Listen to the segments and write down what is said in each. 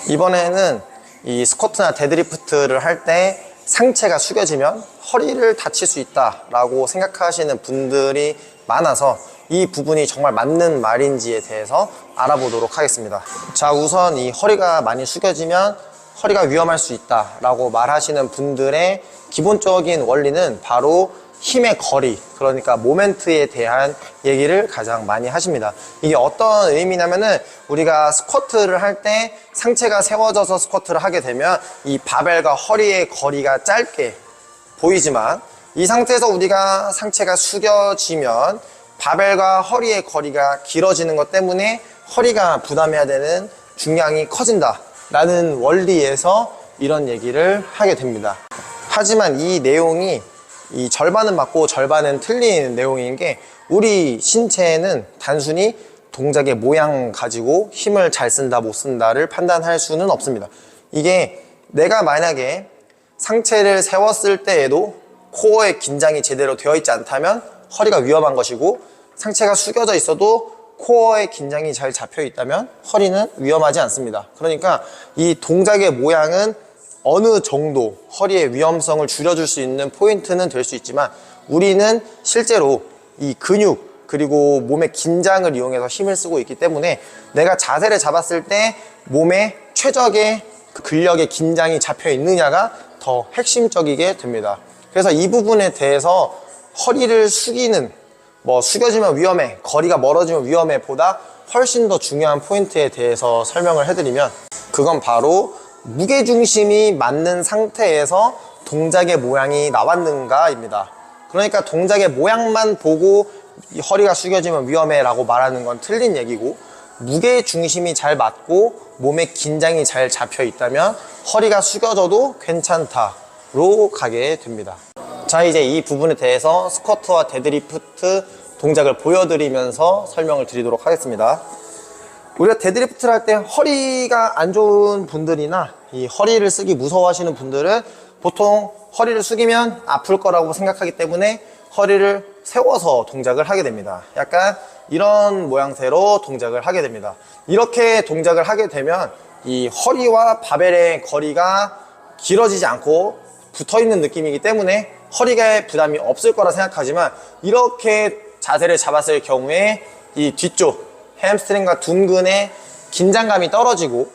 이번에는 이 스쿼트나 데드리프트를 할 때 상체가 숙여지면 허리를 다칠 수 있다라고 생각하시는 분들이 많아서 이 부분이 정말 맞는 말인지에 대해서 알아보도록 하겠습니다. 자, 우선 이 허리가 많이 숙여지면 허리가 위험할 수 있다라고 말하시는 분들의 기본적인 원리는 바로 힘의 거리, 그러니까 모멘트에 대한 얘기를 가장 많이 하십니다. 이게 어떤 의미냐면은 우리가 스쿼트를 할 때 상체가 세워져서 스쿼트를 하게 되면 이 바벨과 허리의 거리가 짧게 보이지만 이 상태에서 우리가 상체가 숙여지면 바벨과 허리의 거리가 길어지는 것 때문에 허리가 부담해야 되는 중량이 커진다 라는 원리에서 이런 얘기를 하게 됩니다. 하지만 이 내용이 이 절반은 맞고 절반은 틀린 내용인 게 우리 신체에는 단순히 동작의 모양 가지고 힘을 잘 쓴다 못 쓴다를 판단할 수는 없습니다. 이게 내가 만약에 상체를 세웠을 때에도 코어의 긴장이 제대로 되어 있지 않다면 허리가 위험한 것이고, 상체가 숙여져 있어도 코어의 긴장이 잘 잡혀 있다면 허리는 위험하지 않습니다. 그러니까 이 동작의 모양은 어느 정도 허리의 위험성을 줄여줄 수 있는 포인트는 될 수 있지만 우리는 실제로 이 근육 그리고 몸의 긴장을 이용해서 힘을 쓰고 있기 때문에 내가 자세를 잡았을 때 몸에 최적의 근력의 긴장이 잡혀 있느냐가 더 핵심적이게 됩니다. 그래서 이 부분에 대해서 허리를 숙이는, 숙여지면 위험해, 거리가 멀어지면 위험해 보다 훨씬 더 중요한 포인트에 대해서 설명을 해드리면, 그건 바로 무게중심이 맞는 상태에서 동작의 모양이 나왔는가입니다. 그러니까 동작의 모양만 보고 허리가 숙여지면 위험해 라고 말하는 건 틀린 얘기고, 무게중심이 잘 맞고 몸의 긴장이 잘 잡혀 있다면 허리가 숙여져도 괜찮다로 가게 됩니다. 자, 이제 이 부분에 대해서 스쿼트와 데드리프트 동작을 보여드리면서 설명을 드리도록 하겠습니다. 우리가 데드리프트를 할 때 허리가 안 좋은 분들이나 이 허리를 쓰기 무서워하시는 분들은 보통 허리를 숙이면 아플 거라고 생각하기 때문에 허리를 세워서 동작을 하게 됩니다. 약간 이런 모양새로 동작을 하게 됩니다. 이렇게 동작을 하게 되면 이 허리와 바벨의 거리가 길어지지 않고 붙어있는 느낌이기 때문에 허리가 부담이 없을 거라 생각하지만, 이렇게 자세를 잡았을 경우에 이 뒤쪽 햄스트링과 둔근의 긴장감이 떨어지고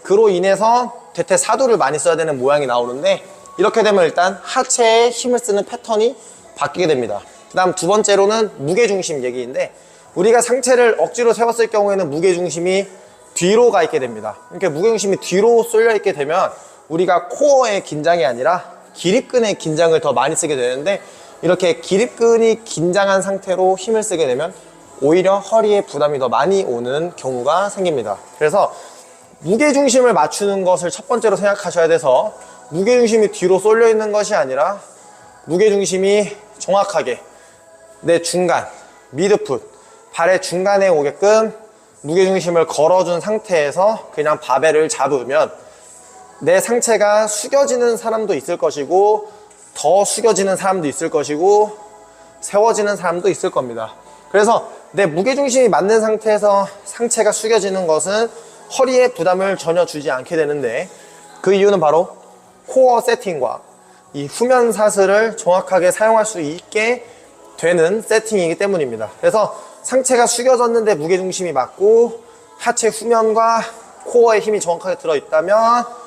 그로 인해서 대퇴사두를 많이 써야 되는 모양이 나오는데, 이렇게 되면 일단 하체에 힘을 쓰는 패턴이 바뀌게 됩니다. 그 다음 두 번째로는 무게중심 얘기인데, 우리가 상체를 억지로 세웠을 경우에는 무게중심이 뒤로 가 있게 됩니다. 이렇게 무게중심이 뒤로 쏠려 있게 되면 우리가 코어의 긴장이 아니라 기립근의 긴장을 더 많이 쓰게 되는데, 이렇게 기립근이 긴장한 상태로 힘을 쓰게 되면 오히려 허리에 부담이 더 많이 오는 경우가 생깁니다. 그래서 무게중심을 맞추는 것을 첫 번째로 생각하셔야 돼서, 무게중심이 뒤로 쏠려 있는 것이 아니라 무게중심이 정확하게 내 중간, 미드풋, 발의 중간에 오게끔 무게중심을 걸어준 상태에서 그냥 바벨을 잡으면 내 상체가 숙여지는 사람도 있을 것이고, 더 숙여지는 사람도 있을 것이고, 세워지는 사람도 있을 겁니다. 그래서 내 무게중심이 맞는 상태에서 상체가 숙여지는 것은 허리에 부담을 전혀 주지 않게 되는데, 그 이유는 바로 코어 세팅과 이 후면 사슬을 정확하게 사용할 수 있게 되는 세팅이기 때문입니다. 그래서 상체가 숙여졌는데 무게중심이 맞고 하체 후면과 코어에 힘이 정확하게 들어있다면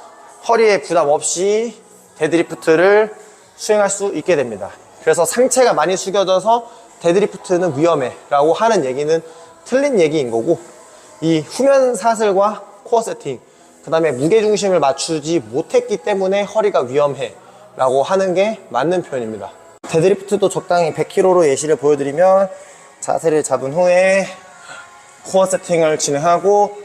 허리에 부담 없이 데드리프트를 수행할 수 있게 됩니다. 그래서 상체가 많이 숙여져서 데드리프트는 위험해 라고 하는 얘기는 틀린 얘기인 거고, 이 후면 사슬과 코어 세팅, 그 다음에 무게중심을 맞추지 못했기 때문에 허리가 위험해 라고 하는 게 맞는 표현입니다. 데드리프트도 적당히 100kg로 예시를 보여드리면, 자세를 잡은 후에 코어 세팅을 진행하고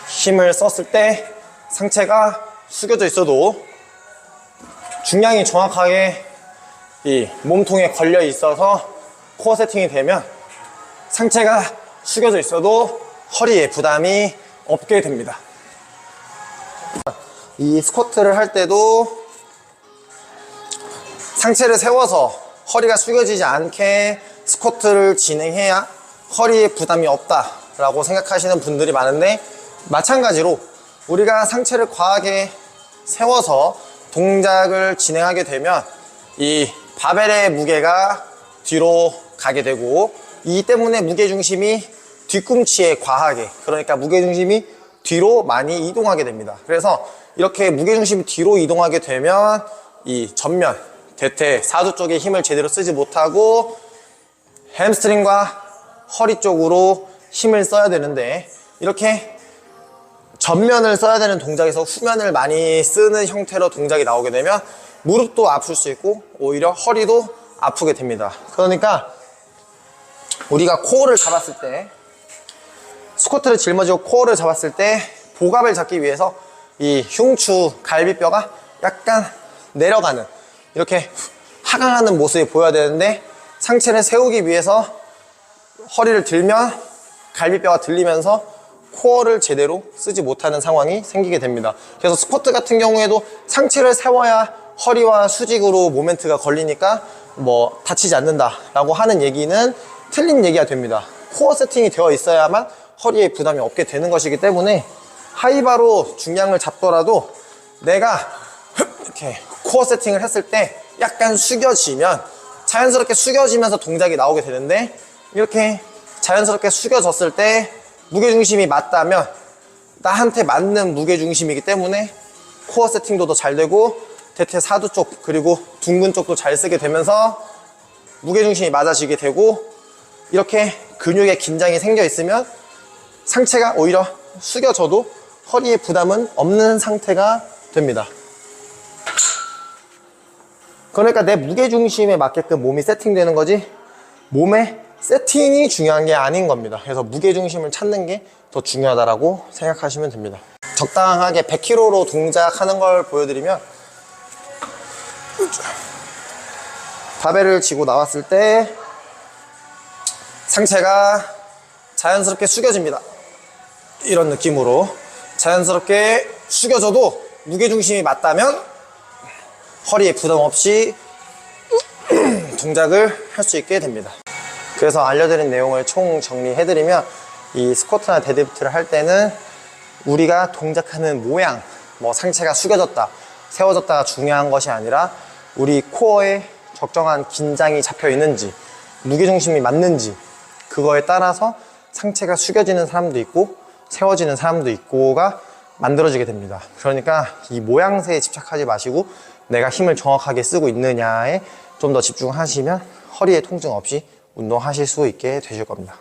힘을 썼을 때 상체가 숙여져 있어도 중량이 정확하게 이 몸통에 걸려 있어서 코어 세팅이 되면 상체가 숙여져 있어도 허리에 부담이 없게 됩니다. 이 스쿼트를 할 때도 상체를 세워서 허리가 숙여지지 않게 스쿼트를 진행해야 허리에 부담이 없다라고 생각하시는 분들이 많은데, 마찬가지로 우리가 상체를 과하게 세워서 동작을 진행하게 되면 이 바벨의 무게가 뒤로 가게 되고, 이 때문에 무게중심이 뒤꿈치에 과하게, 그러니까 무게중심이 뒤로 많이 이동하게 됩니다. 그래서 이렇게 무게중심이 뒤로 이동하게 되면 이 전면, 대퇴, 사두 쪽에 힘을 제대로 쓰지 못하고 햄스트링과 허리 쪽으로 힘을 써야 되는데, 이렇게 전면을 써야 되는 동작에서 후면을 많이 쓰는 형태로 동작이 나오게 되면 무릎도 아플 수 있고 오히려 허리도 아프게 됩니다. 그러니까 우리가 코어를 잡았을 때, 스쿼트를 짊어지고 코어를 잡았을 때 복압을 잡기 위해서 이 흉추, 갈비뼈가 약간 내려가는, 이렇게 하강하는 모습이 보여야 되는데, 상체를 세우기 위해서 허리를 들면 갈비뼈가 들리면서 코어를 제대로 쓰지 못하는 상황이 생기게 됩니다. 그래서 스쿼트 같은 경우에도 상체를 세워야 허리와 수직으로 모멘트가 걸리니까 뭐 다치지 않는다 라고 하는 얘기는 틀린 얘기가 됩니다. 코어 세팅이 되어 있어야만 허리에 부담이 없게 되는 것이기 때문에, 하이바로 중량을 잡더라도 내가 이렇게 코어 세팅을 했을 때 약간 숙여지면 자연스럽게 숙여지면서 동작이 나오게 되는데, 이렇게 자연스럽게 숙여졌을 때 무게중심이 맞다면 나한테 맞는 무게중심이기 때문에 코어 세팅도 더 잘 되고 대퇴 사두 쪽 그리고 둥근 쪽도 잘 쓰게 되면서 무게중심이 맞아지게 되고, 이렇게 근육에 긴장이 생겨 있으면 상체가 오히려 숙여져도 허리에 부담은 없는 상태가 됩니다. 그러니까 내 무게중심에 맞게끔 몸이 세팅되는 거지 몸의 세팅이 중요한 게 아닌 겁니다. 그래서 무게중심을 찾는 게 더 중요하다고 생각하시면 됩니다. 적당하게 100kg로 동작하는 걸 보여드리면, 바벨을 쥐고 나왔을 때 상체가 자연스럽게 숙여집니다. 이런 느낌으로 자연스럽게 숙여져도 무게중심이 맞다면 허리에 부담 없이 동작을 할 수 있게 됩니다. 그래서 알려드린 내용을 총 정리해드리면, 이 스쿼트나 데드리프트를 할 때는 우리가 동작하는 모양, 뭐 상체가 숙여졌다, 세워졌다가 중요한 것이 아니라 우리 코어에 적정한 긴장이 잡혀 있는지, 무게중심이 맞는지, 그거에 따라서 상체가 숙여지는 사람도 있고 세워지는 사람도 있고가 만들어지게 됩니다. 그러니까 이 모양새에 집착하지 마시고 내가 힘을 정확하게 쓰고 있느냐에 좀 더 집중하시면 허리에 통증 없이 운동하실 수 있게 되실 겁니다.